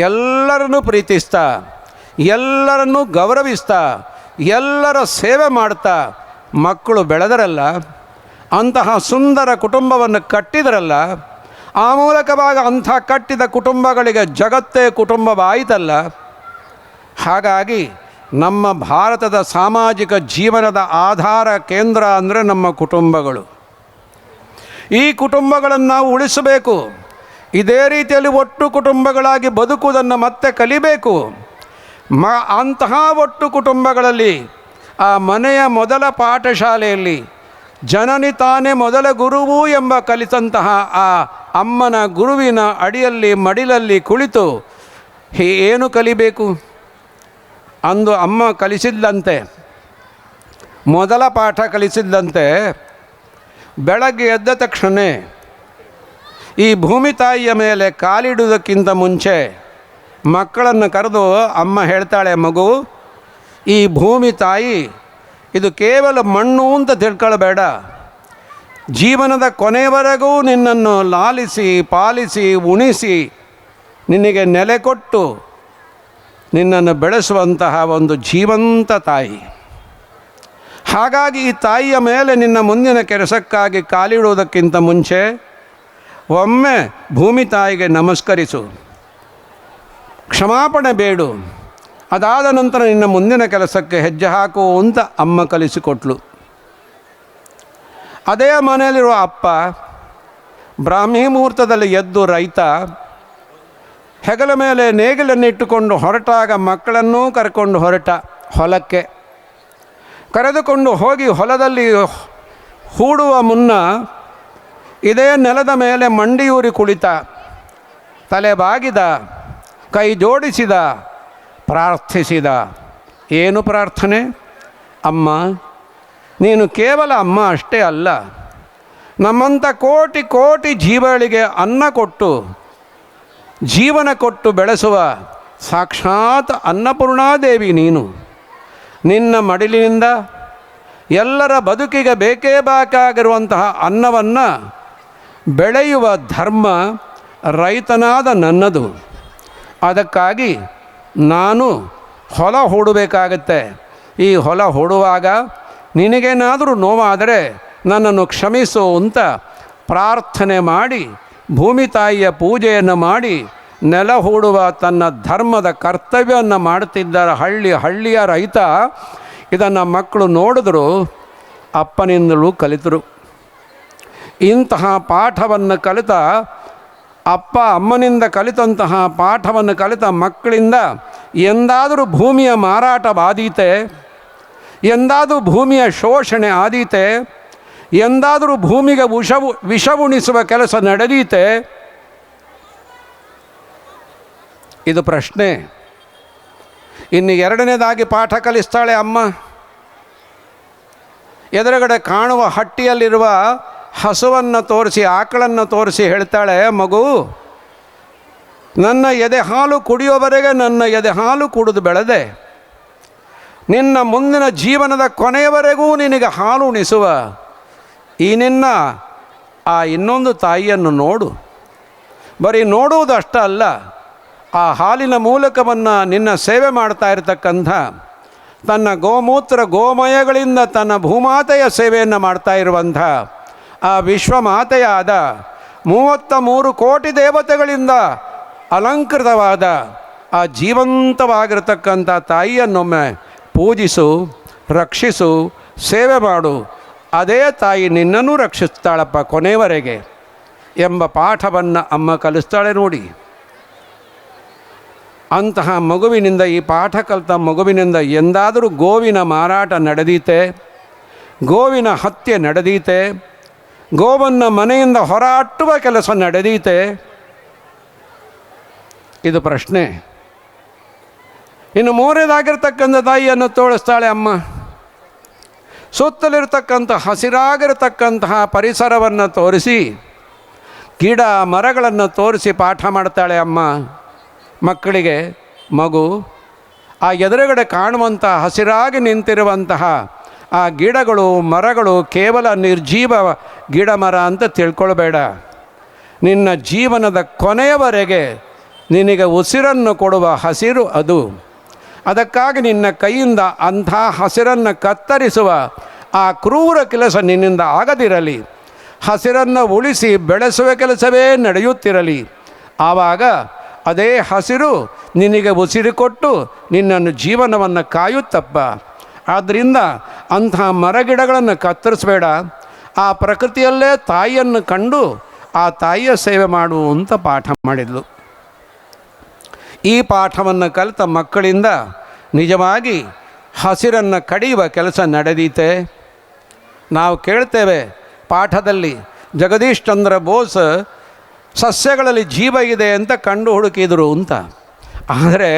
ಎಲ್ಲರನ್ನೂ ಪ್ರೀತಿಸ್ತಾ, ಎಲ್ಲರನ್ನೂ ಗೌರವಿಸ್ತಾ, ಎಲ್ಲರ ಸೇವೆ ಮಾಡ್ತಾ ಮಕ್ಕಳು ಬೆಳೆದರಲ್ಲ, ಅಂತಹ ಸುಂದರ ಕುಟುಂಬವನ್ನು ಕಟ್ಟಿದರಲ್ಲ, ಆ ಮೂಲಕವಾಗಿ ಅಂಥ ಕಟ್ಟಿದ ಕುಟುಂಬಗಳಿಗೆ ಜಗತ್ತೇ ಕುಟುಂಬವಾಯಿತಲ್ಲ. ಹಾಗಾಗಿ ನಮ್ಮ ಭಾರತದ ಸಾಮಾಜಿಕ ಜೀವನದ ಆಧಾರ ಕೇಂದ್ರ ಅಂದರೆ ನಮ್ಮ ಕುಟುಂಬಗಳು. ಈ ಕುಟುಂಬಗಳನ್ನು ನಾವು ಉಳಿಸಬೇಕು. ಇದೇ ರೀತಿಯಲ್ಲಿ ಒಟ್ಟು ಕುಟುಂಬಗಳಾಗಿ ಬದುಕುವುದನ್ನು ಮತ್ತೆ ಕಲಿಬೇಕು. ಅಂತಹ ಒಟ್ಟು ಕುಟುಂಬಗಳಲ್ಲಿ, ಆ ಮನೆಯ ಮೊದಲ ಪಾಠಶಾಲೆಯಲ್ಲಿ ಜನನಿ ತಾನೇ ಮೊದಲ ಗುರುವು ಎಂಬ ಕಲಿತಂತಹ ಆ ಅಮ್ಮನ ಗುರುವಿನ ಅಡಿಯಲ್ಲಿ ಮಡಿಲಲ್ಲಿ ಕುಳಿತು ಏನು ಕಲಿಬೇಕು? ಅಂದು ಅಮ್ಮ ಕಲಿಸಿದ್ದಂತೆ, ಮೊದಲ ಪಾಠ ಕಲಿಸಿದ್ದಂತೆ, ಬೆಳಗ್ಗೆ ಎದ್ದ ತಕ್ಷಣ ಈ ಭೂಮಿ ತಾಯಿಯ ಮೇಲೆ ಕಾಲಿಡುವುದಕ್ಕಿಂತ ಮುಂಚೆ ಮಕ್ಕಳನ್ನು ಕರೆದು ಅಮ್ಮ ಹೇಳ್ತಾಳೆ, ಮಗು, ಈ ಭೂಮಿ ತಾಯಿ ಇದು ಕೇವಲ ಮಣ್ಣು ಅಂತ ತಿಳ್ಕೊಳ್ಬೇಡ. ಜೀವನದ ಕೊನೆಯವರೆಗೂ ನಿನ್ನನ್ನು ಲಾಲಿಸಿ, ಪಾಲಿಸಿ, ಉಣಿಸಿ, ನಿನಗೆ ನೆಲೆ ಕೊಟ್ಟು ನಿನ್ನನ್ನು ಬೆಳೆಸುವಂತಹ ಒಂದು ಜೀವಂತ ತಾಯಿ. ಹಾಗಾಗಿ ಈ ತಾಯಿಯ ಮೇಲೆ ನಿನ್ನ ಮುಂದಿನ ಕೆಲಸಕ್ಕಾಗಿ ಕಾಲಿಡುವುದಕ್ಕಿಂತ ಮುಂಚೆ ಒಮ್ಮೆ ಭೂಮಿ ತಾಯಿಗೆ ನಮಸ್ಕರಿಸು, ಕ್ಷಮಾಪಣೆ ಬೇಡು. ಅದಾದ ನಂತರ ನಿನ್ನ ಮುಂದಿನ ಕೆಲಸಕ್ಕೆ ಹೆಜ್ಜೆ ಹಾಕು ಅಂತ ಅಮ್ಮ ಕಲಿಸಿಕೊಟ್ಲು. ಅದೇ ಮನೆಯಲ್ಲಿರುವ ಅಪ್ಪ ಬ್ರಾಹ್ಮಿ ಮುಹೂರ್ತದಲ್ಲಿ ಎದ್ದು ರೈತ ಹೆಗಲ ಮೇಲೆ ನೇಗಿಲನ್ನಿಟ್ಟುಕೊಂಡು ಹೊರಟಾಗ ಮಕ್ಕಳನ್ನೂ ಕರ್ಕೊಂಡು ಹೊರಟ. ಹೊಲಕ್ಕೆ ಕರೆದುಕೊಂಡು ಹೋಗಿ ಹೊಲದಲ್ಲಿ ಹೂಡುವ ಮುನ್ನ ಇದೇ ನೆಲದ ಮೇಲೆ ಮಂಡಿಯೂರಿ ಕುಳಿತ, ತಲೆ ಬಾಗಿದ, ಕೈ ಜೋಡಿಸಿದ, ಪ್ರಾರ್ಥಿಸಿದ. ಏನು ಪ್ರಾರ್ಥನೆ? ಅಮ್ಮ, ನೀನು ಕೇವಲ ಅಮ್ಮ ಅಷ್ಟೇ ಅಲ್ಲ, ನಮ್ಮಂಥ ಕೋಟಿ ಕೋಟಿ ಜೀವಗಳಿಗೆ ಅನ್ನ ಕೊಟ್ಟು, ಜೀವನ ಕೊಟ್ಟು ಬೆಳೆಸುವ ಸಾಕ್ಷಾತ್ ಅನ್ನಪೂರ್ಣಾದೇವಿ ನೀನು. ನಿನ್ನ ಮಡಿಲಿನಿಂದ ಎಲ್ಲರ ಬದುಕಿಗೆ ಬೇಕೇ ಬೇಕಾಗಿರುವಂತಹ ಅನ್ನವನ್ನು ಬೆಳೆಯುವ ಧರ್ಮ ರೈತನಾದ ನನ್ನದು. ಅದಕ್ಕಾಗಿ ನಾನು ಹೊಲ ಹೂಡಬೇಕಾಗತ್ತೆ. ಈ ಹೊಲ ಹೂಡುವಾಗ ನಿನಗೇನಾದರೂ ನೋವಾದರೆ ನನ್ನನ್ನು ಕ್ಷಮಿಸು ಅಂತ ಪ್ರಾರ್ಥನೆ ಮಾಡಿ ಭೂಮಿ ತಾಯಿಯ ಪೂಜೆಯನ್ನು ಮಾಡಿ ನೆಲ ಹೂಡುವ ತನ್ನ ಧರ್ಮದ ಕರ್ತವ್ಯವನ್ನು ಮಾಡುತ್ತಿದ್ದ ಹಳ್ಳಿಯ ರೈತ ಇದನ್ನು ಮಕ್ಕಳು ನೋಡಿದ್ರು, ಅಪ್ಪನಿಂದಲೂ ಕಲಿತರು. ಇಂತಹ ಪಾಠವನ್ನು ಕಲಿತ ಅಪ್ಪ ಅಮ್ಮನಿಂದ ಕಲಿತಂತಹ ಪಾಠವನ್ನು ಕಲಿತ ಮಕ್ಕಳಿಂದ ಎಂದಾದರೂ ಭೂಮಿಯ ಮಾರಾಟವಾದೀತೆ, ಎಂದಾದರೂ ಭೂಮಿಯ ಶೋಷಣೆ ಆದೀತೆ, ಎಂದಾದರೂ ಭೂಮಿಗೆ ವಿಷವುಣಿಸುವ ಕೆಲಸ ನಡೆದೀತೆ? ಇದು ಪ್ರಶ್ನೆ. ಇನ್ನು ಎರಡನೇದಾಗಿ ಪಾಠ ಕಲಿಸ್ತಾಳೆ ಅಮ್ಮ. ಎದುರುಗಡೆ ಕಾಣುವ ಹಟ್ಟಿಯಲ್ಲಿರುವ ಹಸುವನ್ನು ತೋರಿಸಿ, ಆಕಳನ್ನು ತೋರಿಸಿ ಹೇಳ್ತಾಳೆ, ಮಗು, ನನ್ನ ಎದೆ ಹಾಲು ಕುಡಿಯೋವರೆಗೆ ನನ್ನ ಎದೆ ಹಾಲು ಕುಡಿದು ಬೆಳೆದೆ, ನಿನ್ನ ಮುಂದಿನ ಜೀವನದ ಕೊನೆಯವರೆಗೂ ನಿನಗೆ ಹಾಲು ಉಣಿಸುವ ಈ ನಿನ್ನ ಆ ಇನ್ನೊಂದು ತಾಯಿಯನ್ನು ನೋಡು. ಬರೀ ನೋಡುವುದಷ್ಟ ಅಲ್ಲ, ಆ ಹಾಲಿನ ಮೂಲಕವನ್ನು ನಿನ್ನ ಸೇವೆ ಮಾಡ್ತಾ ಇರತಕ್ಕಂಥ, ತನ್ನ ಗೋಮೂತ್ರ ಗೋಮಯಗಳಿಂದ ತನ್ನ ಭೂಮಾತೆಯ ಸೇವೆಯನ್ನು ಮಾಡ್ತಾ ಇರುವಂಥ ಆ ವಿಶ್ವಮಾತೆಯಾದ 33 ಕೋಟಿ ದೇವತೆಗಳಿಂದ ಅಲಂಕೃತವಾದ ಆ ಜೀವಂತವಾಗಿರತಕ್ಕಂಥ ತಾಯಿಯನ್ನೊಮ್ಮೆ ಪೂಜಿಸು, ರಕ್ಷಿಸು, ಸೇವೆ ಮಾಡು. ಅದೇ ತಾಯಿ ನಿನ್ನನ್ನು ರಕ್ಷಿಸ್ತಾಳಪ್ಪ ಕೊನೆಯವರೆಗೆ ಎಂಬ ಪಾಠವನ್ನು ಅಮ್ಮ ಕಲಿಸ್ತಾಳೆ ನೋಡಿ. ಅಂತಹ ಮಗುವಿನಿಂದ, ಈ ಪಾಠ ಕಲಿತ ಮಗುವಿನಿಂದ ಎಂದಾದರೂ ಗೋವಿನ ಮಾರಾಟ ನಡೆದೀತೆ, ಗೋವಿನ ಹತ್ಯೆ ನಡೆದೀತೆ, ಗೋವನ್ನು ಮನೆಯಿಂದ ಹೊರಹಾಟುವ ಕೆಲಸ ನಡೆದೀತೆ? ಇದು ಪ್ರಶ್ನೆ. ಇನ್ನು ಮೂರನೇದಾಗಿರ್ತಕ್ಕಂಥ ತಾಯಿಯನ್ನು ತೋರಿಸ್ತಾಳೆ ಅಮ್ಮ. ಸುತ್ತಲಿರ್ತಕ್ಕಂಥ ಹಸಿರಾಗಿರ್ತಕ್ಕಂತಹ ಪರಿಸರವನ್ನು ತೋರಿಸಿ, ಗಿಡ ಮರಗಳನ್ನು ತೋರಿಸಿ ಪಾಠ ಮಾಡ್ತಾಳೆ ಅಮ್ಮ ಮಕ್ಕಳಿಗೆ. ಮಗು, ಆ ಎದುರುಗಡೆ ಕಾಣುವಂಥ ಹಸಿರಾಗಿ ನಿಂತಿರುವಂತಹ ಆ ಗಿಡಗಳು ಮರಗಳು ಕೇವಲ ನಿರ್ಜೀವ ಗಿಡ ಮರ ಅಂತ ತಿಳ್ಕೊಳ್ಬೇಡ. ನಿನ್ನ ಜೀವನದ ಕೊನೆಯವರೆಗೆ ನಿನಗೆ ಉಸಿರನ್ನು ಕೊಡುವ ಹಸಿರು ಅದು. ಅದಕ್ಕಾಗಿ ನಿನ್ನ ಕೈಯಿಂದ ಅಂಥ ಹಸಿರನ್ನು ಕತ್ತರಿಸುವ ಆ ಕ್ರೂರ ಕೆಲಸ ನಿನ್ನಿಂದ ಆಗದಿರಲಿ. ಹಸಿರನ್ನು ಉಳಿಸಿ ಬೆಳೆಸುವ ಕೆಲಸವೇ ನಡೆಯುತ್ತಿರಲಿ. ಆವಾಗ ಅದೇ ಹಸಿರು ನಿನಗೆ ಉಸಿರು ಕೊಟ್ಟು ನಿನ್ನನ್ನು ಜೀವನವನ್ನು ಕಾಯುತ್ತಪ್ಪ. ಆದ್ದರಿಂದ ಅಂಥ ಮರಗಿಡಗಳನ್ನು ಕತ್ತರಿಸಬೇಡ. ಆ ಪ್ರಕೃತಿಯಲ್ಲೇ ತಾಯಿಯನ್ನು ಕಂಡು ಆ ತಾಯಿಯ ಸೇವೆ ಮಾಡು ಅಂತ ಪಾಠ ಮಾಡಿದ್ಲು. ಈ ಪಾಠವನ್ನು ಕಲಿತ ಮಕ್ಕಳಿಂದ ನಿಜವಾಗಿ ಹಸಿರನ್ನು ಕಡಿಯುವ ಕೆಲಸ ನಡೆದೀತೆ. ನಾವು ಕೇಳ್ತೇವೆ ಪಾಠದಲ್ಲಿ, ಜಗದೀಶ್ ಚಂದ್ರ ಬೋಸ್ ಸಸ್ಯಗಳಲ್ಲಿ ಜೀವ ಇದೆ ಅಂತ ಕಂಡು ಹುಡುಕಿದರು ಅಂತ. ಆದರೆ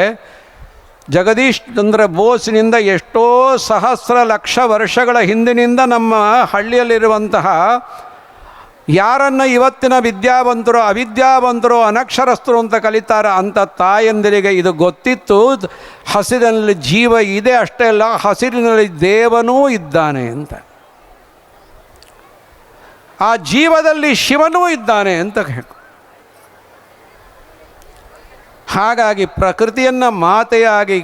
ಜಗದೀಶ್ ಚಂದ್ರ ಬೋಸ್ನಿಂದ ಎಷ್ಟೋ ಸಹಸ್ರ ಲಕ್ಷ ವರ್ಷಗಳ ಹಿಂದಿನಿಂದ ನಮ್ಮ ಹಳ್ಳಿಯಲ್ಲಿರುವಂತಹ ಯಾರನ್ನು ಇವತ್ತಿನ ವಿದ್ಯಾವಂತರು ಅವಿದ್ಯಾವಂತರು ಅನಕ್ಷರಸ್ಥರು ಅಂತ ಕಲಿತಾರ ಅಂಥ ತಾಯಂದಿರಿಗೆ ಇದು ಗೊತ್ತಿತ್ತು. ಹಸಿರಿನಲ್ಲಿ ಜೀವ ಇದೆ ಅಷ್ಟೇ ಅಲ್ಲ, ಹಸಿರಿನಲ್ಲಿ ದೇವನೂ ಇದ್ದಾನೆ ಅಂತ. ಆ ಜೀವದಲ್ಲಿ ಶಿವನೂ ಇದ್ದಾನೆ ಅಂತ. ಹಾಗಾಗಿ ಪ್ರಕೃತಿಯನ್ನು ಮಾತೆಯಾಗಿ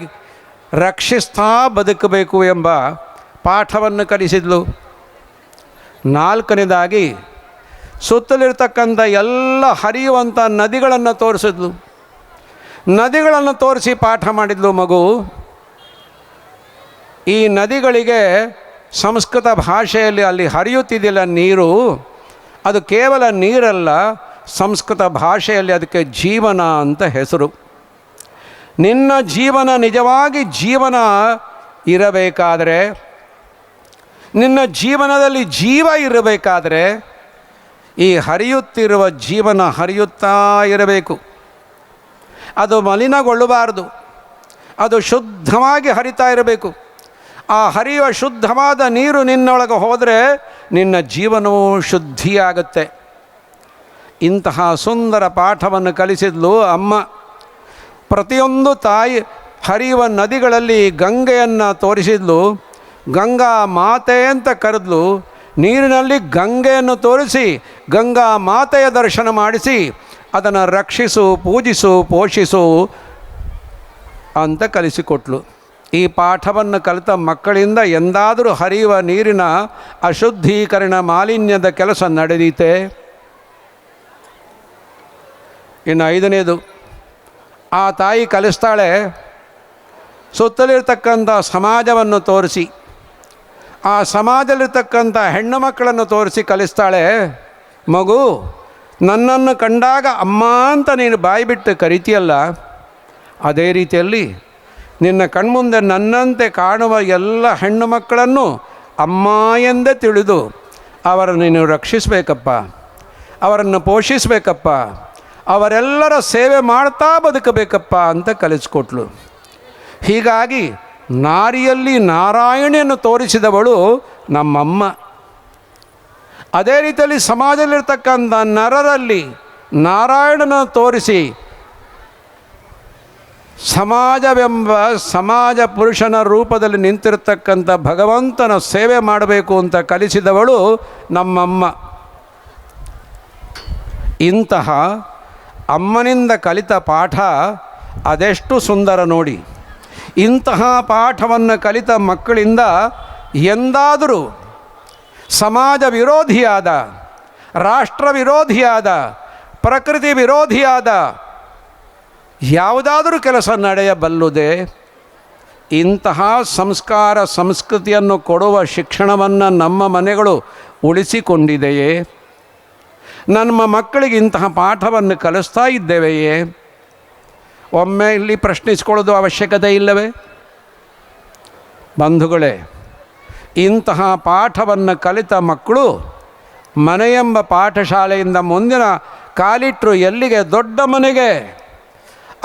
ರಕ್ಷಿಸ್ತಾ ಬದುಕಬೇಕು ಎಂಬ ಪಾಠವನ್ನು ಕಲಿಸಿದ್ಲು. ನಾಲ್ಕನೇದಾಗಿ ಸುತ್ತಲಿರ್ತಕ್ಕಂಥ ಎಲ್ಲ ಹರಿಯುವಂಥ ನದಿಗಳನ್ನು ತೋರಿಸಿದ್ಲು. ನದಿಗಳನ್ನು ತೋರಿಸಿ ಪಾಠ ಮಾಡಿದ್ಲು ಮಗು. ಈ ನದಿಗಳಿಗೆ ಸಂಸ್ಕೃತ ಭಾಷೆಯಲ್ಲಿ ಅಲ್ಲಿ ಹರಿಯುತ್ತಿದ್ದಿಲ್ಲ ನೀರು, ಅದು ಕೇವಲ ನೀರಲ್ಲ, ಸಂಸ್ಕೃತ ಭಾಷೆಯಲ್ಲಿ ಅದಕ್ಕೆ ಜೀವನ ಅಂತ ಹೆಸರು. ನಿನ್ನ ಜೀವನ ನಿಜವಾಗಿ ಜೀವನ ಇರಬೇಕಾದರೆ, ನಿನ್ನ ಜೀವನದಲ್ಲಿ ಜೀವ ಇರಬೇಕಾದರೆ ಈ ಹರಿಯುತ್ತಿರುವ ಜೀವನ ಹರಿಯುತ್ತಾ ಇರಬೇಕು. ಅದು ಮಲಿನಗೊಳ್ಳಬಾರದು, ಅದು ಶುದ್ಧವಾಗಿ ಹರಿತಾ ಇರಬೇಕು. ಆ ಹರಿಯುವ ಶುದ್ಧವಾದ ನೀರು ನಿನ್ನೊಳಗೆ ಹೋದರೆ ನಿನ್ನ ಜೀವನವೂ ಶುದ್ಧಿಯಾಗುತ್ತೆ. ಇಂತಹ ಸುಂದರ ಪಾಠವನ್ನು ಕಲಿಸಿದ್ಲು ಅಮ್ಮ. ಪ್ರತಿಯೊಂದು ತಾಯಿ ಹರಿಯುವ ನದಿಗಳಲ್ಲಿ ಗಂಗೆಯನ್ನು ತೋರಿಸಿದ್ಲು. ಗಂಗಾ ಮಾತೆ ಅಂತ ಕರೆದ್ಲು. ನೀರಿನಲ್ಲಿ ಗಂಗೆಯನ್ನು ತೋರಿಸಿ ಗಂಗಾ ಮಾತೆಯ ದರ್ಶನ ಮಾಡಿಸಿ ಅದನ್ನು ರಕ್ಷಿಸು, ಪೂಜಿಸು, ಪೋಷಿಸು ಅಂತ ಕಲಿಸಿಕೊಟ್ಲು. ಈ ಪಾಠವನ್ನು ಕಲಿತ ಮಕ್ಕಳಿಂದ ಎಂದಾದರೂ ಹರಿಯುವ ನೀರಿನ ಅಶುದ್ಧೀಕರಣ, ಮಾಲಿನ್ಯದ ಕೆಲಸ ನಡೆದೀತೆ? ಇನ್ನು 5ನೇದು, ಆ ತಾಯಿ ಕಲಿಸ್ತಾಳೆ ಸುತ್ತಲಿರ್ತಕ್ಕಂಥ ಸಮಾಜವನ್ನು ತೋರಿಸಿ, ಆ ಸಮಾಜದಲ್ಲಿರ್ತಕ್ಕಂಥ ಹೆಣ್ಣು ಮಕ್ಕಳನ್ನು ತೋರಿಸಿ ಕಲಿಸ್ತಾಳೆ. ಮಗು, ನನ್ನನ್ನು ಕಂಡಾಗ ಅಮ್ಮ ಅಂತ ನೀನು ಬಾಯಿ ಬಿಟ್ಟು ಕರಿತೀಯಲ್ಲ, ಅದೇ ರೀತಿಯಲ್ಲಿ ನಿನ್ನ ಕಣ್ಮುಂದೆ ನನ್ನಂತೆ ಕಾಣುವ ಎಲ್ಲ ಹೆಣ್ಣು ಮಕ್ಕಳನ್ನು ಅಮ್ಮ ಎಂದೇ ತಿಳಿದು ಅವರನ್ನು ನೀನು ರಕ್ಷಿಸಬೇಕಪ್ಪ, ಅವರನ್ನು ಪೋಷಿಸಬೇಕಪ್ಪ, ಅವರೆಲ್ಲರ ಸೇವೆ ಮಾಡ್ತಾ ಬದುಕಬೇಕಪ್ಪ ಅಂತ ಕಲಿಸ್ಕೊಟ್ಲು. ಹೀಗಾಗಿ ನಾರಿಯಲ್ಲಿ ನಾರಾಯಣಿಯನ್ನು ತೋರಿಸಿದವಳು ನಮ್ಮಮ್ಮ. ಅದೇ ರೀತಿಯಲ್ಲಿ ಸಮಾಜದಲ್ಲಿರ್ತಕ್ಕಂಥ ನರರಲ್ಲಿ ನಾರಾಯಣನ ತೋರಿಸಿ ಸಮಾಜವೆಂಬ ಸಮಾಜ ಪುರುಷನ ರೂಪದಲ್ಲಿ ನಿಂತಿರತಕ್ಕಂಥ ಭಗವಂತನ ಸೇವೆ ಮಾಡಬೇಕು ಅಂತ ಕಲಿಸಿದವಳು ನಮ್ಮಮ್ಮ. ಇಂತಹ ಅಮ್ಮನಿಂದ ಕಲಿತ ಪಾಠ ಅದೆಷ್ಟು ಸುಂದರ ನೋಡಿ. ಇಂತಹ ಪಾಠವನ್ನು ಕಲಿತ ಮಕ್ಕಳಿಂದ ಎಂದಾದರೂ ಸಮಾಜ ವಿರೋಧಿಯಾದ, ರಾಷ್ಟ್ರ ವಿರೋಧಿಯಾದ, ಪ್ರಕೃತಿ ವಿರೋಧಿಯಾದ ಯಾವುದಾದರೂ ಕೆಲಸ ನಡೆಯಬಲ್ಲುದೇ? ಇಂತಹ ಸಂಸ್ಕಾರ ಸಂಸ್ಕೃತಿಯನ್ನು ಕೊಡುವ ಶಿಕ್ಷಣವನ್ನು ನಮ್ಮ ಮನೆಗಳು ಉಳಿಸಿಕೊಂಡಿದೆಯೇ? ನಮ್ಮ ಮಕ್ಕಳಿಗೆ ಇಂತಹ ಪಾಠವನ್ನು ಕಲಿಸ್ತಾ ಇದ್ದೇವೆಯೇ? ಒಮ್ಮೆ ಇಲ್ಲಿ ಪ್ರಶ್ನಿಸಿಕೊಳ್ಳೋದು ಅವಶ್ಯಕತೆ ಇಲ್ಲವೇ? ಬಂಧುಗಳೇ, ಇಂತಹ ಪಾಠವನ್ನು ಕಲಿತ ಮಕ್ಕಳು ಮನೆಯೆಂಬ ಪಾಠಶಾಲೆಯಿಂದ ಮುಂದಿನ ಕಾಲಿಟ್ಟರು ಎಲ್ಲಿಗೆ? ದೊಡ್ಡ ಮನೆಗೆ.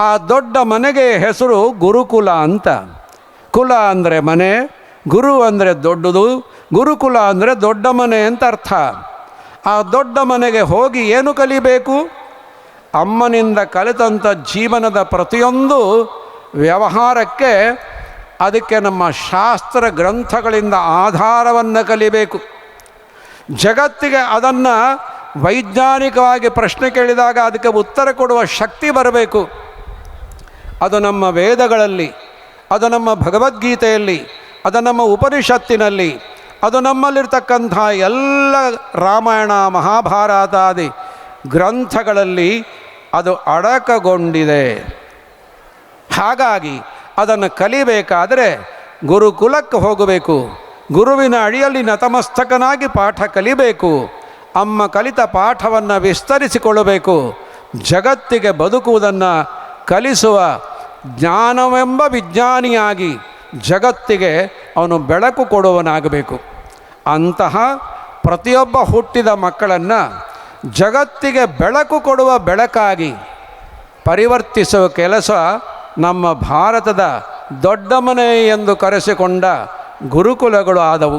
ಆ ದೊಡ್ಡ ಮನೆಗೆ ಹೆಸರು ಗುರುಕುಲ ಅಂತ. ಕುಲ ಅಂದರೆ ಮನೆ, ಗುರು ಅಂದರೆ ದೊಡ್ಡದು, ಗುರುಕುಲ ಅಂದರೆ ದೊಡ್ಡ ಮನೆ ಅಂತ ಅರ್ಥ. ಆ ದೊಡ್ಡ ಮನೆಗೆ ಹೋಗಿ ಏನು ಕಲಿಬೇಕು? ಅಮ್ಮನಿಂದ ಕಲಿತಂಥ ಜೀವನದ ಪ್ರತಿಯೊಂದು ವ್ಯವಹಾರಕ್ಕೆ ಅದಕ್ಕೆ ನಮ್ಮ ಶಾಸ್ತ್ರ ಗ್ರಂಥಗಳಿಂದ ಆಧಾರವನ್ನು ಕಲಿಬೇಕು. ಜಗತ್ತಿಗೆ ಅದನ್ನು ವೈಜ್ಞಾನಿಕವಾಗಿ ಪ್ರಶ್ನೆ ಕೇಳಿದಾಗ ಅದಕ್ಕೆ ಉತ್ತರ ಕೊಡುವ ಶಕ್ತಿ ಬರಬೇಕು. ಅದು ನಮ್ಮ ವೇದಗಳಲ್ಲಿ, ಅದು ನಮ್ಮ ಭಗವದ್ಗೀತೆಯಲ್ಲಿ, ಅದು ನಮ್ಮ ಉಪನಿಷತ್ತಿನಲ್ಲಿ, ಅದು ನಮ್ಮಲ್ಲಿರ್ತಕ್ಕಂಥ ಎಲ್ಲ ರಾಮಾಯಣ ಮಹಾಭಾರತಾದಿ ಗ್ರಂಥಗಳಲ್ಲಿ ಅದು ಅಡಕಗೊಂಡಿದೆ. ಹಾಗಾಗಿ ಅದನ್ನು ಕಲಿಬೇಕಾದರೆ ಗುರುಕುಲಕ್ಕೆ ಹೋಗಬೇಕು. ಗುರುವಿನ ಅಡಿಯಲ್ಲಿ ನತಮಸ್ತಕನಾಗಿ ಪಾಠ ಕಲಿಬೇಕು. ಅಮ್ಮ ಕಲಿತ ಪಾಠವನ್ನು ವಿಸ್ತರಿಸಿಕೊಳ್ಳಬೇಕು. ಜಗತ್ತಿಗೆ ಬದುಕುವುದನ್ನು ಕಲಿಸುವ ಜ್ಞಾನವೆಂಬ ವಿಜ್ಞಾನಿಯಾಗಿ ಜಗತ್ತಿಗೆ ಅವನು ಬೆಳಕು ಕೊಡುವನಾಗಬೇಕು. ಅಂತಹ ಪ್ರತಿಯೊಬ್ಬ ಹುಟ್ಟಿದ ಮಕ್ಕಳನ್ನು ಜಗತ್ತಿಗೆ ಬೆಳಕು ಕೊಡುವ ಬೆಳಕಾಗಿ ಪರಿವರ್ತಿಸುವ ಕೆಲಸ ನಮ್ಮ ಭಾರತದ ದೊಡ್ಡ ಮನೆ ಎಂದು ಕರೆಸಿಕೊಂಡ ಗುರುಕುಲಗಳು ಆದವು.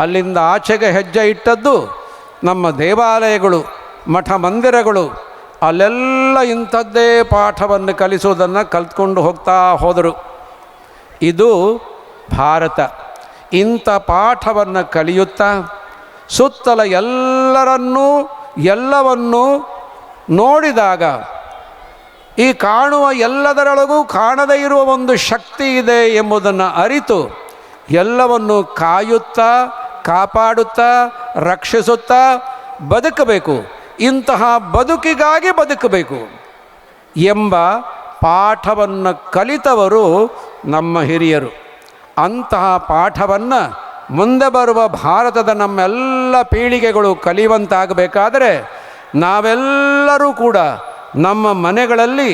ಅಲ್ಲಿಂದ ಆಚೆಗೆ ಹೆಜ್ಜೆ ಇಟ್ಟದ್ದು ನಮ್ಮ ದೇವಾಲಯಗಳು, ಮಠ ಮಂದಿರಗಳು. ಅಲ್ಲೆಲ್ಲ ಇಂಥದ್ದೇ ಪಾಠವನ್ನು ಕಲಿಸುವುದನ್ನು ಕಲ್ತ್ಕೊಂಡು ಹೋಗ್ತಾ ಹೋದರು. ಇದು ಭಾರತ. ಇಂಥ ಪಾಠವನ್ನು ಕಲಿಯುತ್ತಾ ಸುತ್ತಲ ಎಲ್ಲವನ್ನೂ ನೋಡಿದಾಗ ಈ ಕಾಣುವ ಎಲ್ಲದರೊಳಗೂ ಕಾಣದೇ ಇರುವ ಒಂದು ಶಕ್ತಿ ಇದೆ ಎಂಬುದನ್ನು ಅರಿತು ಎಲ್ಲವನ್ನು ಕಾಯುತ್ತಾ, ಕಾಪಾಡುತ್ತಾ, ರಕ್ಷಿಸುತ್ತಾ ಬದುಕಬೇಕು. ಇಂತಹ ಬದುಕಿಗಾಗಿ ಬದುಕಬೇಕು ಎಂಬ ಪಾಠವನ್ನು ಕಲಿತವರು ನಮ್ಮ ಹಿರಿಯರು. ಅಂತಹ ಪಾಠವನ್ನು ಮುಂದೆ ಬರುವ ಭಾರತದ ನಮ್ಮೆಲ್ಲ ಪೀಳಿಗೆಗಳು ಕಲಿಯುವಂತಾಗಬೇಕಾದರೆ ನಾವೆಲ್ಲರೂ ಕೂಡ ನಮ್ಮ ಮನೆಗಳಲ್ಲಿ,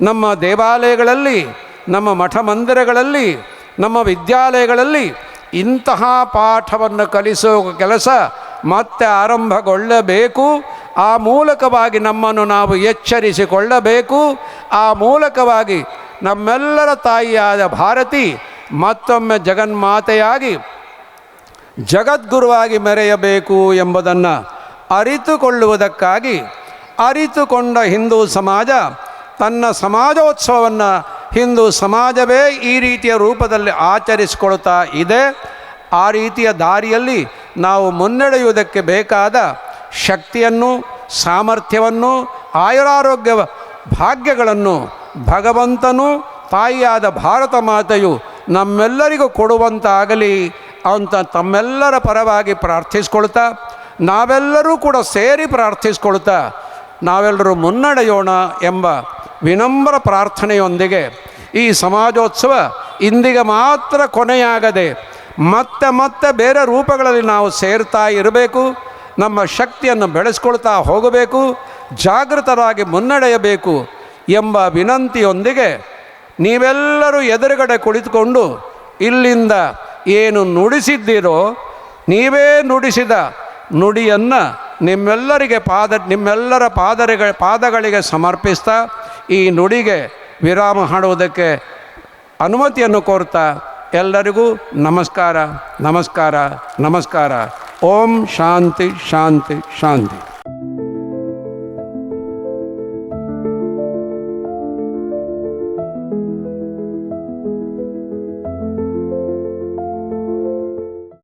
ನಮ್ಮ ದೇವಾಲಯಗಳಲ್ಲಿ, ನಮ್ಮ ಮಠ ಮಂದಿರಗಳಲ್ಲಿ, ನಮ್ಮ ವಿದ್ಯಾಲಯಗಳಲ್ಲಿ ಇಂತಹ ಪಾಠವನ್ನು ಕಲಿಸುವ ಕೆಲಸ ಮತ್ತೆ ಆರಂಭಗೊಳ್ಳಬೇಕು. ಆ ಮೂಲಕವಾಗಿ ನಮ್ಮನ್ನು ನಾವು ಎಚ್ಚರಿಸಿಕೊಳ್ಳಬೇಕು. ಆ ಮೂಲಕವಾಗಿ ನಮ್ಮೆಲ್ಲರ ತಾಯಿಯಾದ ಭಾರತಿ ಮತ್ತೊಮ್ಮೆ ಜಗನ್ಮಾತೆಯಾಗಿ ಜಗದ್ಗುರುವಾಗಿ ಮೆರೆಯಬೇಕು ಎಂಬುದನ್ನು ಅರಿತುಕೊಳ್ಳುವುದಕ್ಕಾಗಿ ಅರಿತುಕೊಂಡ ಹಿಂದೂ ಸಮಾಜ ತನ್ನ ಸಮಾಜೋತ್ಸವವನ್ನು ಹಿಂದೂ ಸಮಾಜವೇ ಈ ರೀತಿಯ ರೂಪದಲ್ಲಿ ಆಚರಿಸಿಕೊಳ್ತಾ ಇದೆ. ಆ ರೀತಿಯ ದಾರಿಯಲ್ಲಿ ನಾವು ಮುನ್ನಡೆಯುವುದಕ್ಕೆ ಬೇಕಾದ ಶಕ್ತಿಯನ್ನು, ಸಾಮರ್ಥ್ಯವನ್ನು, ಆಯುರಾರೋಗ್ಯ ಭಾಗ್ಯಗಳನ್ನು ಭಗವಂತನು, ತಾಯಿಯಾದ ಭಾರತ ಮಾತೆಯು ನಮ್ಮೆಲ್ಲರಿಗೂ ಕೊಡುವಂತಾಗಲಿ ಅಂತ ತಮ್ಮೆಲ್ಲರ ಪರವಾಗಿ ಪ್ರಾರ್ಥಿಸ್ಕೊಳ್ತಾ, ನಾವೆಲ್ಲರೂ ಕೂಡ ಸೇರಿ ಪ್ರಾರ್ಥಿಸ್ಕೊಳ್ತಾ ನಾವೆಲ್ಲರೂ ಮುನ್ನಡೆಯೋಣ ಎಂಬ ವಿನಮ್ರ ಪ್ರಾರ್ಥನೆಯೊಂದಿಗೆ ಈ ಸಮಾಜೋತ್ಸವ ಇಂದಿಗೆ ಮಾತ್ರ ಕೊನೆಯಾಗದೆ ಮತ್ತೆ ಮತ್ತೆ ಬೇರೆ ರೂಪಗಳಲ್ಲಿ ನಾವು ಸೇರ್ತಾ ಇರಬೇಕು. ನಮ್ಮ ಶಕ್ತಿಯನ್ನು ಬೆಳೆಸ್ಕೊಳ್ತಾ ಹೋಗಬೇಕು, ಜಾಗೃತರಾಗಿ ಮುನ್ನಡೆಯಬೇಕು ಎಂಬ ವಿನಂತಿಯೊಂದಿಗೆ ನೀವೆಲ್ಲರೂ ಎದುರುಗಡೆ ಕುಳಿತುಕೊಂಡು ಇಲ್ಲಿಂದ ಏನು ನುಡಿಸಿದ್ದೀರೋ ನೀವೇ ನುಡಿಸಿದ ನುಡಿಯನ್ನು ನಿಮ್ಮೆಲ್ಲರ ಪಾದಗಳಿಗೆ ಸಮರ್ಪಿಸ್ತಾ ಈ ನುಡಿಗೆ ವಿರಾಮ ಹಾಡುವುದಕ್ಕೆ ಅನುಮತಿಯನ್ನು ಕೋರ್ತಾ ಎಲ್ಲರಿಗೂ ನಮಸ್ಕಾರ ನಮಸ್ಕಾರ ನಮಸ್ಕಾರ. ಓಂ ಶಾಂತಿ ಶಾಂತಿ ಶಾಂತಿ.